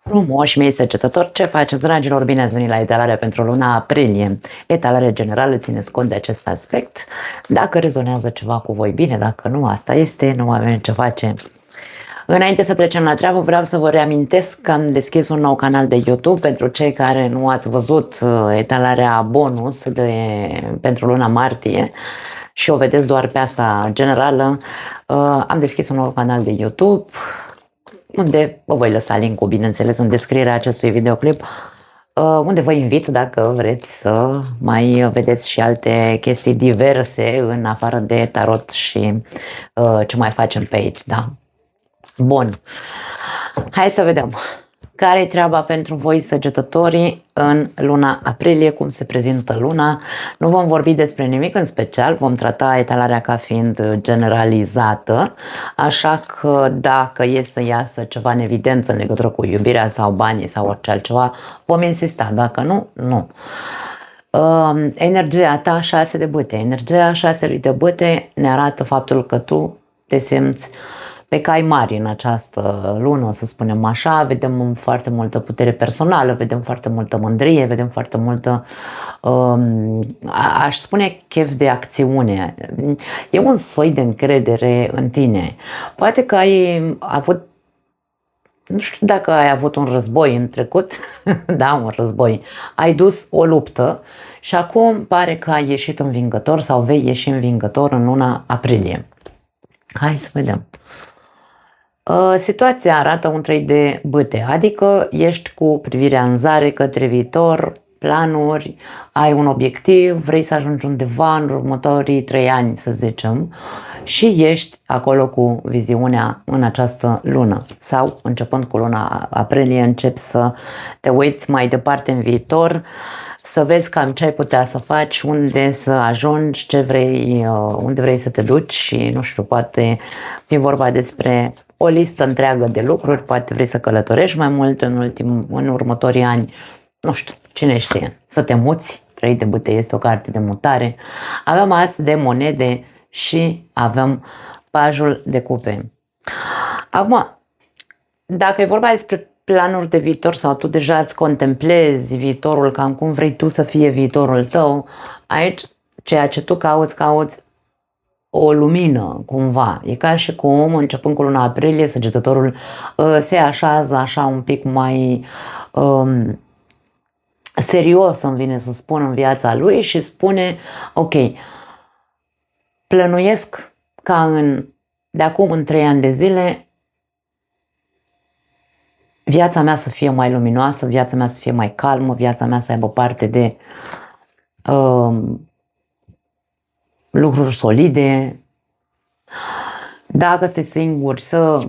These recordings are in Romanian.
Frumoși mei săgetători, ce faceți, dragilor? Bine ați venit la etalarea pentru luna aprilie. Etalare generală, țineți cont de acest aspect. Dacă rezonează ceva cu voi, bine, dacă nu, asta este, nu avem ce face. Înainte să trecem la treabă, vreau să vă reamintesc că am deschis un nou canal de YouTube pentru cei care nu ați văzut etalarea bonus pentru luna martie și o vedeți doar pe asta generală. Am deschis un nou canal de YouTube unde vă voi lăsa link-ul, bineînțeles, în descrierea acestui videoclip, unde vă invit, dacă vreți, să mai vedeți și alte chestii diverse în afară de tarot și ce mai facem pe aici, da? Bun, hai să vedem care-i treaba pentru voi, săgetătorii, în luna aprilie, cum se prezintă luna. Nu vom vorbi despre nimic în special, vom trata etalarea ca fiind generalizată, așa că dacă e să iasă ceva în evidență în legătură cu iubirea sau banii sau orice altceva, vom insista, dacă nu, nu. Energia ta, 6 de bâte. Energia 6 de bâte ne arată faptul că tu te simți pe cai mari în această lună, să spunem așa. Vedem foarte multă putere personală, vedem foarte multă mândrie, vedem foarte multă, aș spune, chef de acțiune. E un soi de încredere în tine. Poate că ai avut, nu știu dacă ai avut un război în trecut, da, un război, ai dus o luptă și acum pare că ai ieșit învingător sau vei ieși învingător în luna aprilie. Hai să vedem. Situația arată un 3 de bâte, adică ești cu privirea în zare către viitor, planuri, ai un obiectiv, vrei să ajungi undeva în următorii 3 ani, să zicem, și ești acolo cu viziunea în această lună. Sau, începând cu luna aprilie, începi să te uiți mai departe în viitor, să vezi cam ce ai putea să faci, unde să ajungi, ce vrei, unde vrei să te duci și, nu știu, poate fi vorba despre o listă întreagă de lucruri, poate vrei să călătorești mai mult în următorii ani, nu știu, cine știe, să te muți. 3 de bâte este o carte de mutare. Avem as de monede și avem pajul de cupe. Acum, dacă e vorba despre planuri de viitor sau tu deja îți contemplezi viitorul, cam cum vrei tu să fie viitorul tău, aici ceea ce tu cauți o lumină cumva. E ca și cum, începând cu luna aprilie, săgetătorul se așează așa un pic mai serios, îmi vine să spun, în viața lui și spune, ok, plănuiesc ca de acum în 3 ani de zile viața mea să fie mai luminoasă, viața mea să fie mai calmă, viața mea să aibă parte de lucruri solide. Dacă sunteți singuri, să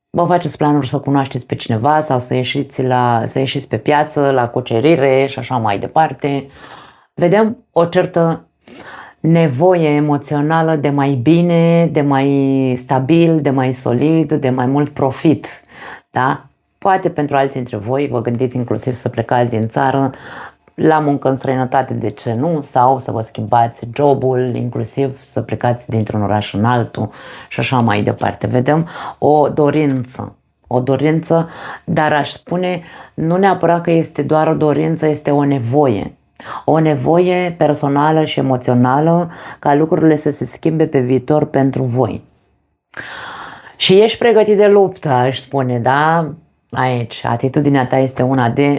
vă faceți planuri să cunoașteți pe cineva sau să ieșiți pe piață, la cucerire și așa mai departe. Vedem o certă nevoie emoțională de mai bine, de mai stabil, de mai solid, de mai mult profit. Da? Poate pentru alții dintre voi vă gândiți inclusiv să plecați din țară, la muncă în străinătate, de ce nu, sau să vă schimbați jobul, inclusiv să plecați dintr-un oraș în altul și așa mai departe. Vedem o dorință, dar aș spune nu neapărat că este doar o dorință, este o nevoie. O nevoie personală și emoțională ca lucrurile să se schimbe pe viitor pentru voi. Și ești pregătit de luptă, aș spune, da? Aici, atitudinea ta este una de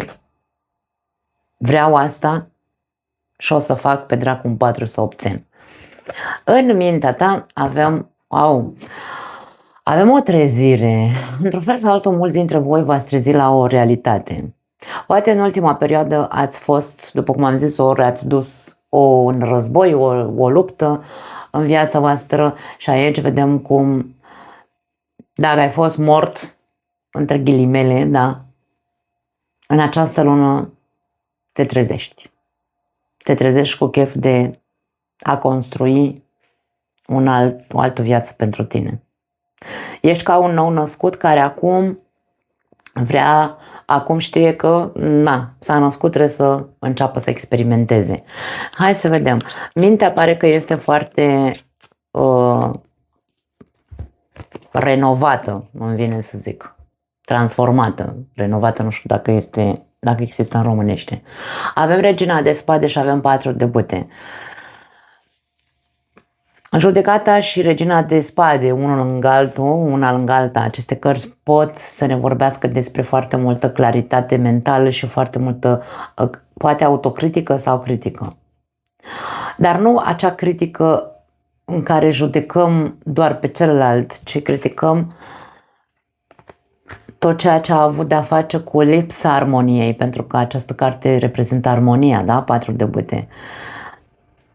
vreau asta și o să fac pe dracu în 4 să obțin. În mintea ta avem o trezire. Într-un fel sau altul, mulți dintre voi v-ați trezit la o realitate. Poate în ultima perioadă ați fost, după cum am zis, ori ați dus un război, o luptă în viața voastră și aici vedem cum, dacă ai fost mort, între ghilimele, da, în această lună te trezești. Te trezești cu chef de a construi o altă viață pentru tine. Ești ca un nou născut care acum știe că s-a născut, trebuie să înceapă să experimenteze. Hai să vedem. Mintea pare că este foarte renovată, îmi vine să zic. transformată, renovată, nu știu dacă există în românește. Avem regina de spade și avem 4 de bâte. Judecata și regina de spade, unul lângă altul, una lângă alta, aceste cărți pot să ne vorbească despre foarte multă claritate mentală și foarte multă, poate autocritică sau critică. Dar nu acea critică în care judecăm doar pe celălalt, ci criticăm tot ceea ce a avut de-a face cu lipsa armoniei, pentru că această carte reprezintă armonia, da? 4 de bâte.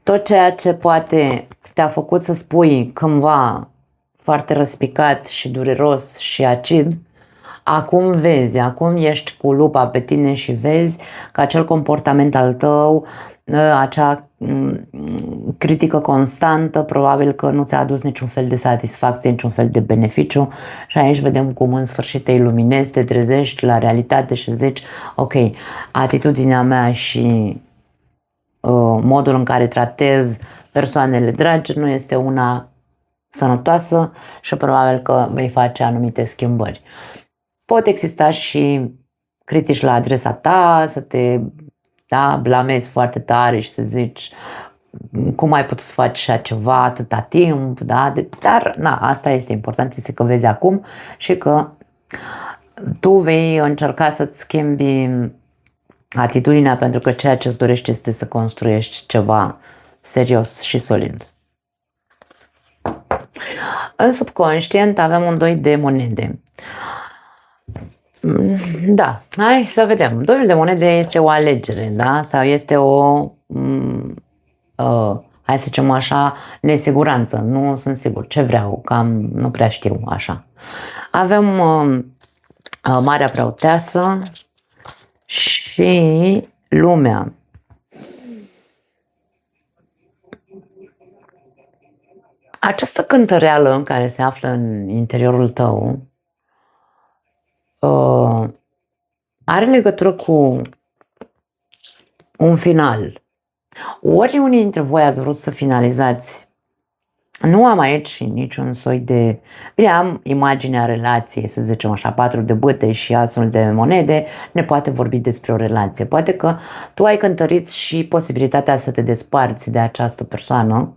Tot ceea ce poate te-a făcut să spui cândva foarte răspicat și dureros și acid, acum vezi, acum ești cu lupa pe tine și vezi că acel comportament al tău, acea critică constantă, probabil că nu ți-a adus niciun fel de satisfacție, niciun fel de beneficiu și aici vedem cum în sfârșit te iluminezi, te trezești la realitate și zici, ok, atitudinea mea și modul în care tratez persoanele dragi nu este una sănătoasă și probabil că vei face anumite schimbări. Pot exista și critici la adresa ta, să te blamezi foarte tare și să zici cum ai putut să faci așa ceva atâta timp, da? Dar asta este important, este că vezi acum și că tu vei încerca să-ți schimbi atitudinea, pentru că ceea ce îți dorești este să construiești ceva serios și solid. În subconștient avem un 2 de monede. Da, hai să vedem. 2 de monede este o alegere, da? Sau este o, hai să zicem așa, nesiguranță. Nu sunt sigur ce vreau, cam nu prea știu așa. Avem Marea Preoteasă și Lumea. Această cântăreală în care se află în interiorul tău are legătură cu un final. Ori unii dintre voi ați vrut să finalizați. Nu am aici niciun soi de... Bine, am imaginea relației, să zicem așa, 4 de bâte și asul de monede, ne poate vorbi despre o relație. Poate că tu ai cântărit și posibilitatea să te desparți de această persoană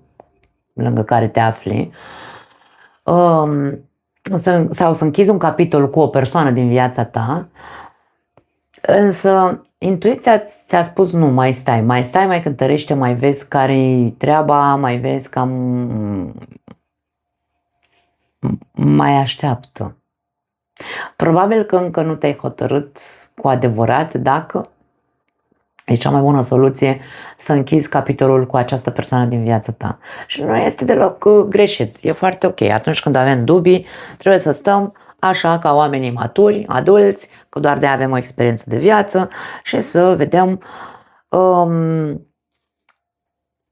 lângă care te afli, sau să închizi un capitol cu o persoană din viața ta, însă intuiția ți-a spus nu, mai stai, mai cântărește, mai vezi care-i treaba, mai vezi cam... mai așteaptă. Probabil că încă nu te-ai hotărât cu adevărat dacă e cea mai bună soluție să închizi capitolul cu această persoană din viața ta. Și nu este deloc greșit, e foarte ok. Atunci când avem dubii, trebuie să stăm așa ca oamenii maturi, adulți, că doar de avem o experiență de viață și să vedem,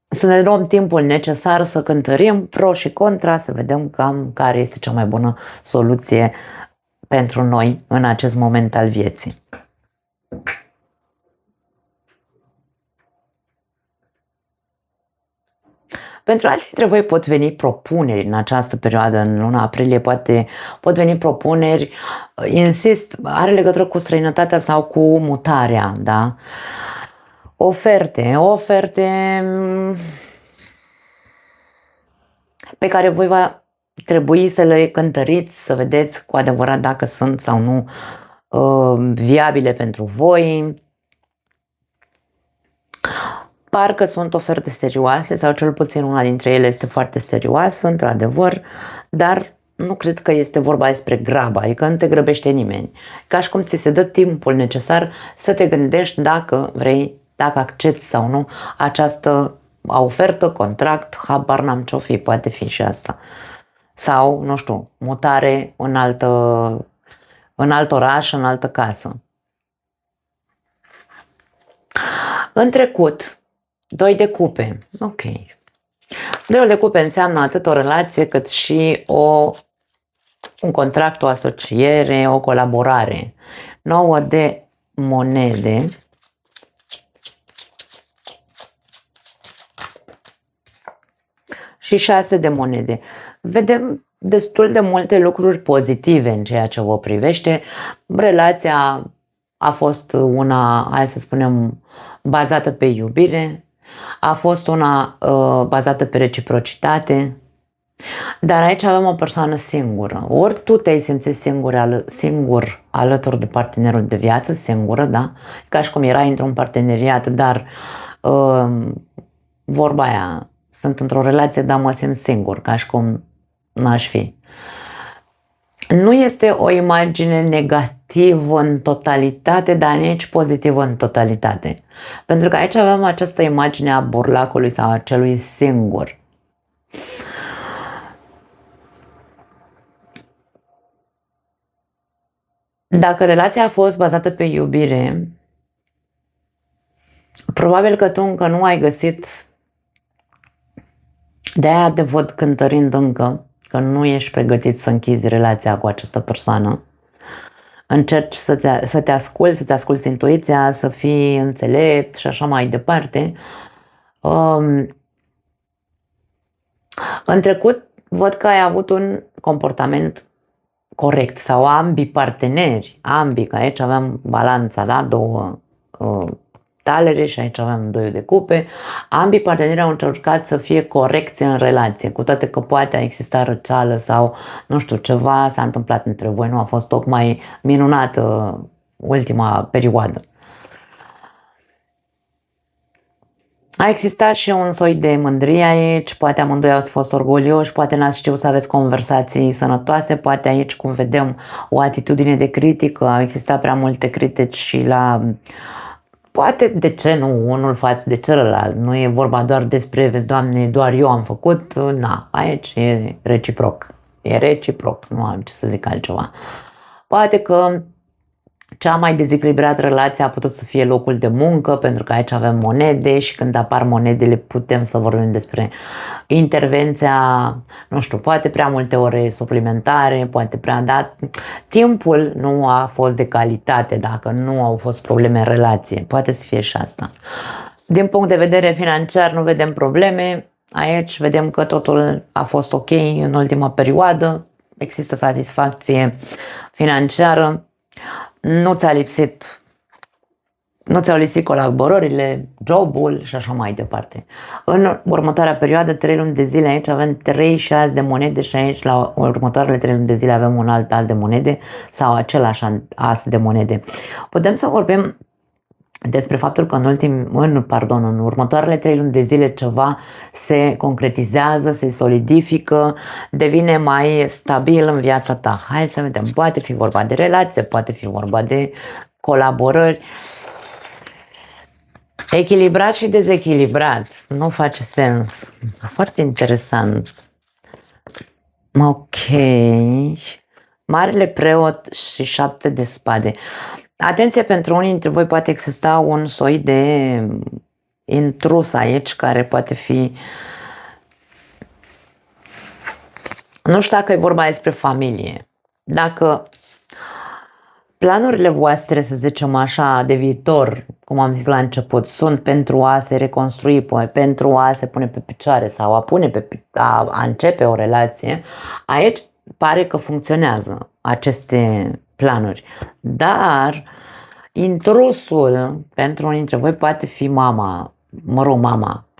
să ne luăm timpul necesar să cântărim pro și contra, să vedem cam care este cea mai bună soluție pentru noi în acest moment al vieții. Pentru alții dintre voi pot veni propuneri în această perioadă, în luna aprilie, pot veni propuneri, insist, are legătură cu străinătatea sau cu mutarea, da? Oferte pe care voi va trebui să le cântăriți, să vedeți cu adevărat dacă sunt sau nu viabile pentru voi. Parcă sunt oferte serioase, sau cel puțin una dintre ele este foarte serioasă, într-adevăr, dar nu cred că este vorba despre grabă, adică nu te grăbește nimeni. Ca și cum ți se dă timpul necesar să te gândești dacă vrei, dacă accepti sau nu această ofertă, contract, habar n-am ce-o fi, poate fi și asta. Sau, nu știu, mutare în alt oraș, în altă casă. În trecut, 2 de cupe, ok. 2 de cupe înseamnă atât o relație cât și un contract, o asociere, o colaborare. 9 de monede. Și 6 de monede. Vedem destul de multe lucruri pozitive în ceea ce vă privește. Relația a fost una, hai să spunem, bazată pe iubire, a fost una bazată pe reciprocitate, dar aici avem o persoană singură. Ori tu te-ai simțit singur alături de partenerul de viață, singură, da? Ca și cum erai într-un parteneriat, dar vorba aia, sunt într-o relație, dar mă simt singur, ca și cum n-aș fi. Nu este o imagine negativă în totalitate, dar nici pozitivă în totalitate. Pentru că aici avem această imagine a burlacului sau a celui singur. Dacă relația a fost bazată pe iubire, probabil că tu încă nu ai găsit, de-aia te văd cântărind încă, că nu ești pregătit să închizi relația cu această persoană. Încerci să te asculți, să-ți asculți intuiția, să fii înțelept și așa mai departe. În trecut văd că ai avut un comportament corect sau ambii parteneri, că aici avem balanța, da? Două talere și aici avem doi de cupe, ambii parteneri au încercat să fie corecți în relație, cu toate că poate a existat răceală sau nu știu, ceva s-a întâmplat între voi, nu a fost tocmai minunată ultima perioadă. A existat și un soi de mândrie aici, poate amândoi ați fost orgolioși, poate n-ați știut să aveți conversații sănătoase, poate aici, cum vedem, o atitudine de critică, au existat prea multe critici și la... Poate, de ce nu, unul față de celălalt, nu e vorba doar despre, vezi, Doamne, doar eu am făcut, na, aici e reciproc, nu am ce să zic altceva. Poate că cea mai dezechilibrată relație a putut să fie locul de muncă, pentru că aici avem monede și când apar monedele putem să vorbim despre intervenția, nu știu, poate prea multe ore suplimentare, poate prea, dar timpul nu a fost de calitate dacă nu au fost probleme în relație, poate să fie și asta. Din punct de vedere financiar nu vedem probleme, aici vedem că totul a fost ok în ultima perioadă, există satisfacție financiară. Nu ți-au lipsit colaborările, jobul și așa mai departe. În următoarea perioadă, 3 luni de zile, aici avem 3 și as de monede și aici la următoarele 3 luni de zile avem un alt as de monede sau același as de monede. Putem să vorbim despre faptul că în următoarele 3 luni de zile ceva se concretizează, se solidifică, devine mai stabil în viața ta. Hai să vedem, poate fi vorba de relație, poate fi vorba de colaborări. Echilibrat și dezechilibrat, nu face sens. Foarte interesant. Ok. Marele preot și 7 de spade. Atenție, pentru unii dintre voi poate exista un soi de intrus aici care poate fi, nu știu dacă e vorba despre familie, dacă planurile voastre, să zicem așa, de viitor, cum am zis la început, sunt pentru a se reconstrui, pentru a se pune pe picioare sau a începe o relație, aici pare că funcționează aceste planuri, dar intrusul pentru unii dintre voi poate fi mama,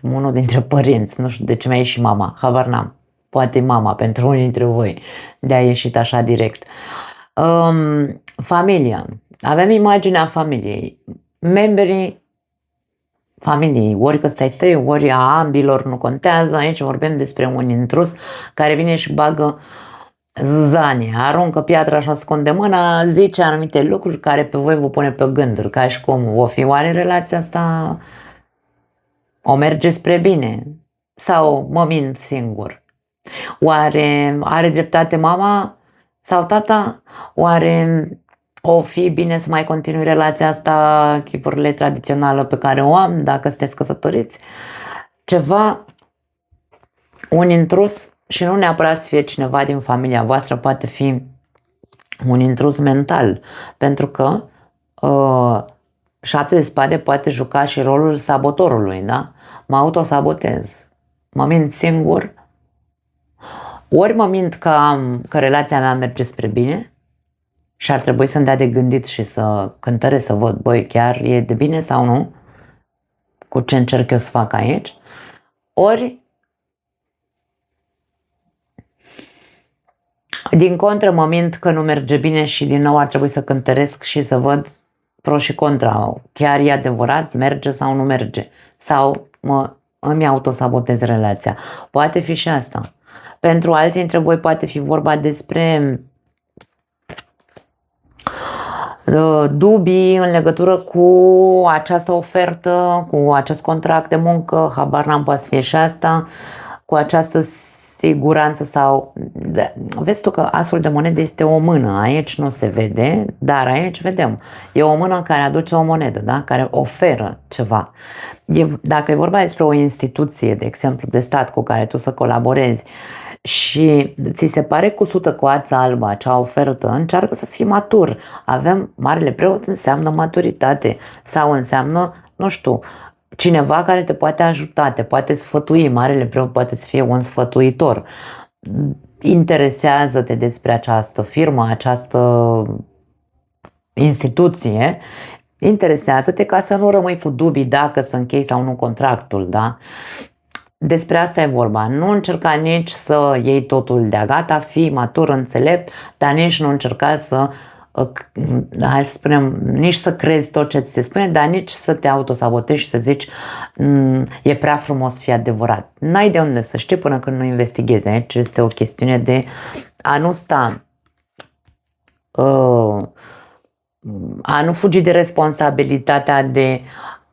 unul dintre părinți, nu știu de ce mi-a ieșit mama, habar n-am, poate mama pentru unii dintre voi, de-a ieșit așa direct. Familia, avem imaginea familiei, membrii familiei, ori că stai tăi, ori a ambilor, nu contează, aici vorbim despre un intrus care vine și bagă zâzanie, aruncă piatra și ascunde mâna, zice anumite lucruri care pe voi vă pune pe gânduri, ca și cum o fi oare relația asta, o merge spre bine sau mă mint singur? Oare are dreptate mama sau tata? Oare o fi bine să mai continui relația asta, chipurile tradițională pe care o am, dacă sunteți căsătoriți? Ceva, un intrus, și nu neapărat să fie cineva din familia voastră, poate fi un intrus mental, pentru că 7 de spade poate juca și rolul sabotorului, da? Mă autosabotez, mă mint singur, Ori mă mint că relația mea merge spre bine și ar trebui să-mi dea de gândit și să cântăresc, să văd, băi, chiar e de bine sau nu, cu ce încerc eu să fac aici. Ori, din contră, mă mint că nu merge bine și din nou ar trebui să cântăresc și să văd pro și contra. Chiar e adevărat, merge sau nu merge? Sau îmi autosabotez relația. Poate fi și asta. Pentru alții dintre voi poate fi vorba despre dubii în legătură cu această ofertă, cu acest contract de muncă, habar n-am, poate să fie și asta, cu această siguranță sau... Vezi tu că asul de monede este o mână, aici nu se vede, dar aici vedem. E o mână care aduce o monedă, da? Care oferă ceva. Dacă e vorba despre o instituție, de exemplu, de stat cu care tu să colaborezi și ți se pare cusută cu ața albă acea ofertă, încearcă să fii matur. Avem Marele Preot, înseamnă maturitate sau înseamnă, nu știu, cineva care te poate ajuta, te poate sfătui. Marele Preot poate să fie un sfătuitor. Interesează-te despre această firmă, această instituție, interesează-te ca să nu rămâi cu dubii dacă să închei sau nu contractul, da? Despre asta e vorba. Nu încerca nici să iei totul de-a gata, fii matur, înțelept, dar nici nu încerca să, hai să spunem, nici să crezi tot ce ți se spune, dar nici să te autosabotezi și să zici e prea frumos să fie adevărat. N-ai de unde să știi până când nu investighezi. Aici este o chestiune de a nu sta, a nu fugi de responsabilitatea de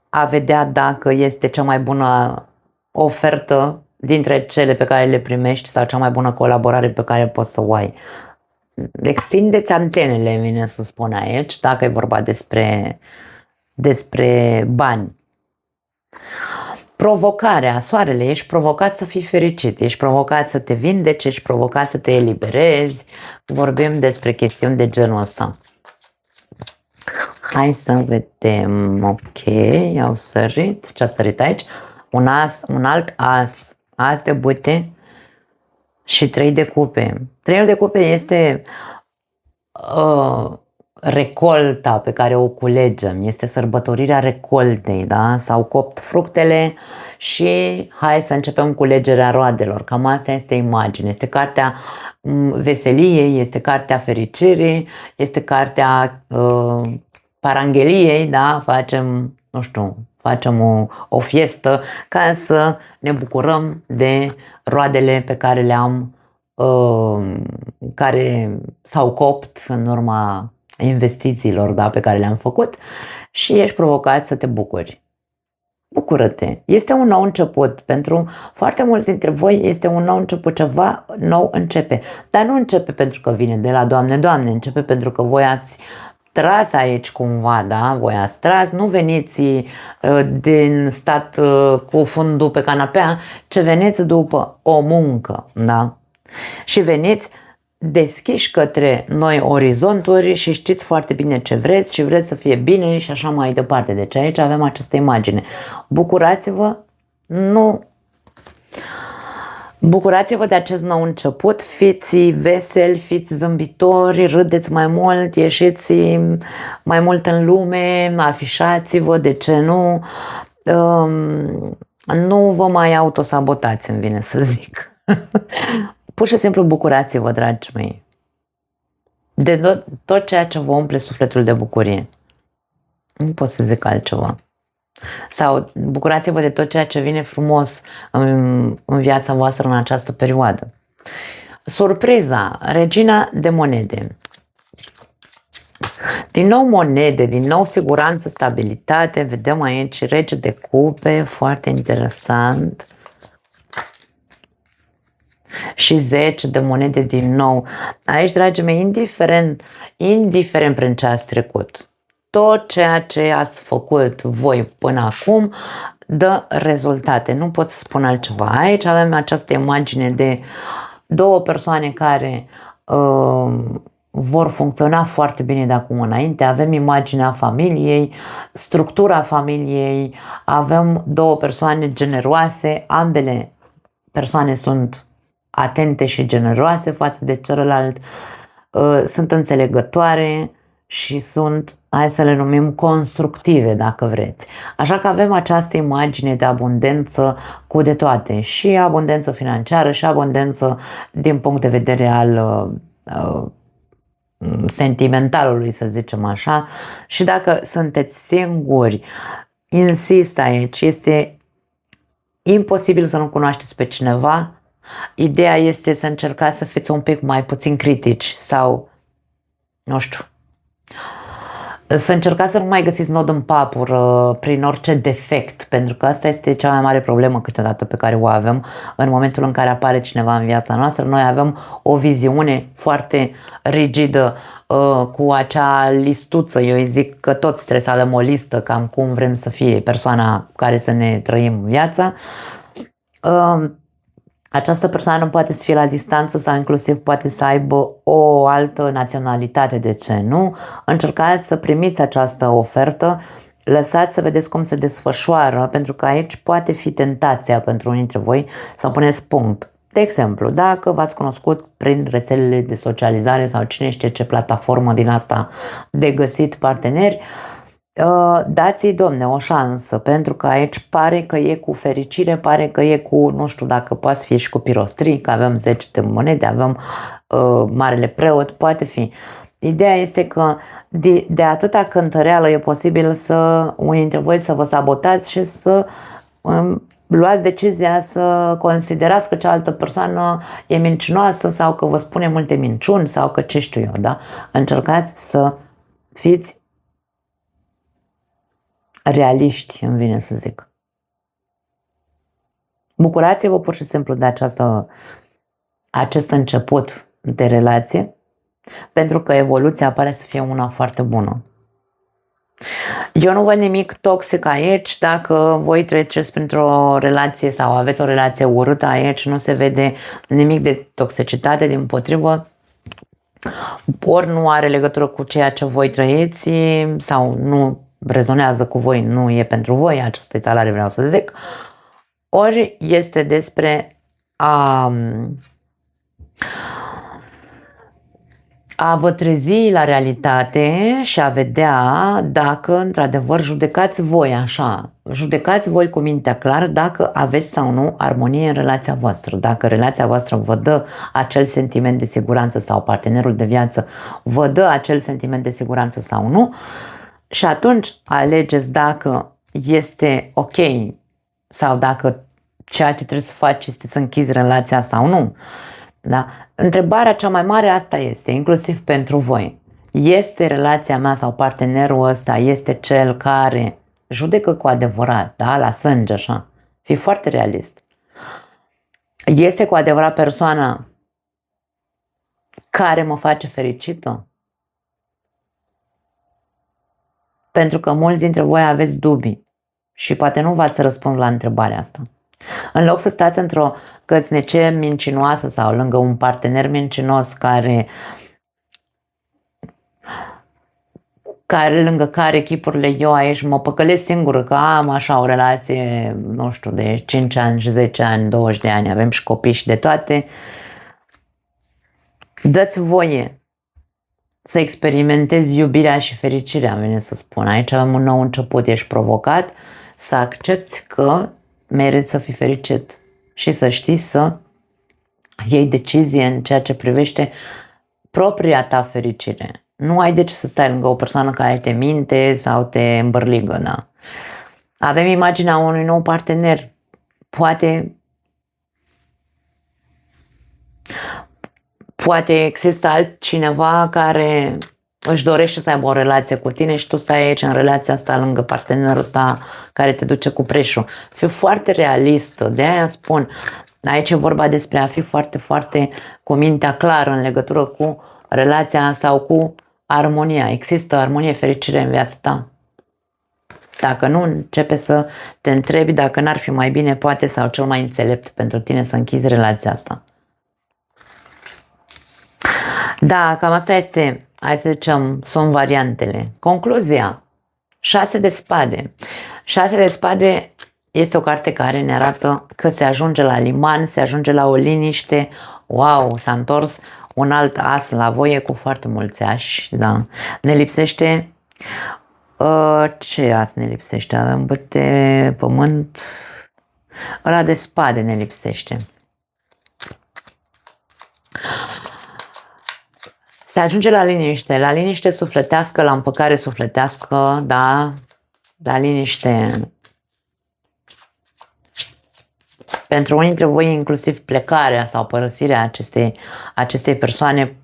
a vedea dacă este cea mai bună ofertă dintre cele pe care le primești sau cea mai bună colaborare pe care poți să o ai. Extindeți antenele, vine să spun aici, dacă e vorba despre bani. Provocarea, soarele, ești provocat să fii fericit, ești provocat să te vindeci, ești provocat să te eliberezi. Vorbim despre chestiuni de genul ăsta. Hai să vedem, ok, au sărit, ce a sărit aici? Un alt as de bute și 3 de cupe. 3 de cupe este recolta pe care o culegem, este sărbătorirea recoltei, da? S-au copt fructele și hai să începem culegerea roadelor. Cam asta este imagine. Este cartea veseliei, este cartea fericirii, este cartea parangheliei, da? Facem, nu știu, facem o fiestă ca să ne bucurăm de roadele pe care le-am, care s-au copt în urma investițiilor, da, pe care le-am făcut și ești provocat să te bucuri. Bucură-te! Este un nou început. Pentru foarte mulți dintre voi este un nou început, ceva nou începe. Dar nu începe pentru că vine de la Doamne, Doamne, începe pentru că voi ați tras aici cumva, da? Voi ați tras, nu veniți din stat cu fundul pe canapea, ci veniți după o muncă, da? Și veniți deschiși către noi orizonturi și știți foarte bine ce vreți și vreți să fie bine și așa mai departe. Deci aici avem această imagine. Bucurați-vă, nu... Bucurați-vă de acest nou început, fiți veseli, fiți zâmbitori, râdeți mai mult, ieșiți mai mult în lume, afișați-vă, de ce nu, nu vă mai autosabotați, îmi vine să zic. Pur și simplu bucurați-vă, dragii mei, de tot ceea ce vă umple sufletul de bucurie. Nu pot să zic altceva. Sau bucurați-vă de tot ceea ce vine frumos în viața voastră în această perioadă. Surpriza, regina de monede. Din nou monede, din nou siguranță, stabilitate. Vedem aici rege de cupe, foarte interesant. Și 10 de monede din nou. Aici, dragii mei, indiferent prin ce ați trecut, tot ceea ce ați făcut voi până acum dă rezultate. Nu pot să spun altceva. Aici avem această imagine de două persoane care vor funcționa foarte bine de acum înainte. Avem imaginea familiei, structura familiei, avem două persoane generoase, ambele persoane sunt atente și generoase față de celălalt, sunt înțelegătoare și sunt, hai să le numim, constructive, dacă vreți. Așa că avem această imagine de abundență cu de toate, și abundență financiară și abundență din punct de vedere al sentimentalului, să zicem așa. Și dacă sunteți singuri, insist aici, este imposibil să nu cunoașteți pe cineva. Ideea este să încercați să fiți un pic mai puțin critici sau, nu știu, să încercați să nu mai găsiți nod în papură prin orice defect, pentru că asta este cea mai mare problemă câteodată pe care o avem în momentul în care apare cineva în viața noastră. Noi avem o viziune foarte rigidă cu acea listuță. Eu îi zic că toți trebuie să avem o listă cam cum vrem să fie persoana care să ne trăim viața. Această persoană poate să fie la distanță sau inclusiv poate să aibă o altă naționalitate, de ce nu? Încercați să primiți această ofertă, lăsați să vedeți cum se desfășoară, pentru că aici poate fi tentația pentru unii dintre voi să puneți punct. De exemplu, dacă v-ați cunoscut prin rețelele de socializare sau cine știe ce plataformă din asta de găsit parteneri, dați-i, domne, o șansă, pentru că aici pare că e cu fericire, pare că e cu, nu știu dacă poate fi și cu pirostrii, că avem 10 de monede, avem marele preot, poate fi. Ideea este că de atâta cântăreală e posibil să unii dintre voi să vă sabotați și să luați decizia să considerați că cealaltă persoană e mincinoasă sau că vă spune multe minciuni sau că ce știu eu, da? Încercați să fiți realiști, îmi vine să zic. Bucurați-vă pur și simplu de acest început de relație, pentru că evoluția pare să fie una foarte bună. Eu nu văd nimic toxic aici. Dacă voi treceți printr-o relație sau aveți o relație urâtă aici, nu se vede nimic de toxicitate, dimpotrivă. Ori nu are legătură cu ceea ce voi trăiți sau nu rezonează cu voi, nu e pentru voi această etalare, vreau să zic, ori este despre a vă trezi la realitate și a vedea dacă într-adevăr judecați voi așa, judecați voi cu mintea clară dacă aveți sau nu armonie în relația voastră, dacă relația voastră vă dă acel sentiment de siguranță sau partenerul de viață vă dă acel sentiment de siguranță sau nu. Și atunci alegeți dacă este ok sau dacă ceea ce trebuie să faci este să închizi relația sau nu. Da? Întrebarea cea mai mare asta este, inclusiv pentru voi. Este relația mea sau partenerul ăsta este cel care judecă cu adevărat, da? La sânge așa. Fii foarte realist. Este cu adevărat persoana care mă face fericită? Pentru că mulți dintre voi aveți dubii și poate nu v-ați răspuns la întrebarea asta. În loc să stați într-o căsnicie mincinoasă sau lângă un partener mincinos lângă care chipurile eu aici mă păcălesc singură că am așa o relație, nu știu, de 5 ani, 10 ani, 20 de ani, avem și copii și de toate, dă-ți voie să experimentezi iubirea și fericirea, îmi vine să spun. Aici avem un nou început, ești provocat să accepti că meriți să fii fericit și să știi să iei decizie în ceea ce privește propria ta fericire. Nu ai de ce să stai lângă o persoană care te minte sau te îmbărligă, da? Avem imaginea unui nou partener. Poate există altcineva care își dorește să aibă o relație cu tine și tu stai aici în relația asta lângă partenerul ăsta care te duce cu preșul. Fiu foarte realistă, de aia spun, aici e vorba despre a fi foarte, foarte cu mintea clară în legătură cu relația sau cu armonia. Există armonie, fericire în viața ta? Dacă nu, începe să te întrebi dacă n-ar fi mai bine, poate, sau cel mai înțelept pentru tine să închizi relația asta. Da, cam asta este, hai să zicem, sunt variantele. Concluzia, 6 de spade. 6 de spade Este o carte care ne arată că se ajunge la liman, se ajunge la o liniște. Wow, s-a întors un alt as la voie cu foarte mulți ași, da. Ne lipsește... ce as ne lipsește? Avem băte, pământ... Ăla de spade ne lipsește. Se ajunge la liniște sufletească, la împăcare sufletească, da, la liniște. Pentru unii dintre voi, inclusiv plecarea sau părăsirea acestei persoane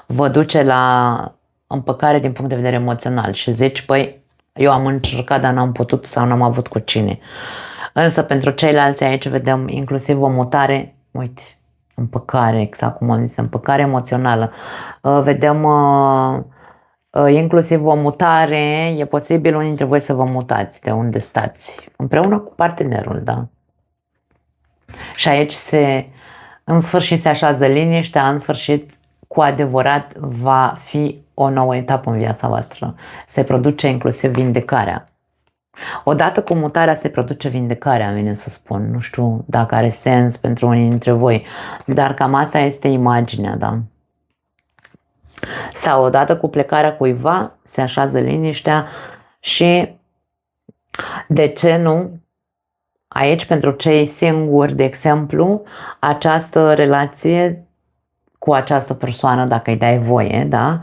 vă duce la împăcare din punct de vedere emoțional și zici, păi, eu am încercat, dar n-am putut sau n-am avut cu cine. Însă pentru ceilalți aici vedem inclusiv o mutare, uite, împăcare, exact cum am zis, împăcare emoțională. Vedem inclusiv o mutare, e posibil unii dintre voi să vă mutați de unde stați, împreună cu partenerul, da? Și aici în sfârșit se așează liniștea, în sfârșit cu adevărat va fi o nouă etapă în viața voastră. Se produce inclusiv vindecarea. Odată cu mutarea se produce vindecarea, vine să spun. Nu știu dacă are sens pentru unii dintre voi, dar cam asta este imaginea, da? Sau odată cu plecarea cuiva se așează liniștea și, de ce nu, aici pentru cei singuri, de exemplu, această relație cu această persoană, dacă îi dai voie, da,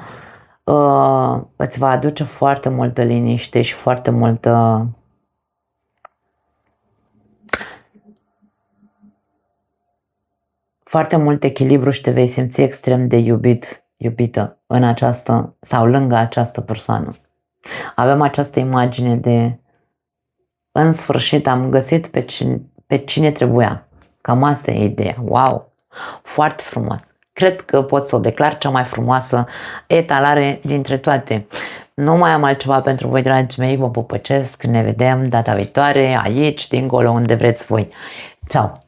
îți va aduce foarte multă liniște și foarte mult echilibru și te vei simți extrem de iubită în această sau lângă această persoană. Avem această imagine de în sfârșit am găsit pe cine trebuia. Cam asta e ideea. Wow! Foarte frumos. Cred că pot să o declar cea mai frumoasă etalare dintre toate. Nu mai am altceva pentru voi, dragii mei. Vă pupăcesc. Ne vedem data viitoare aici, dincolo, unde vreți voi. Ciao!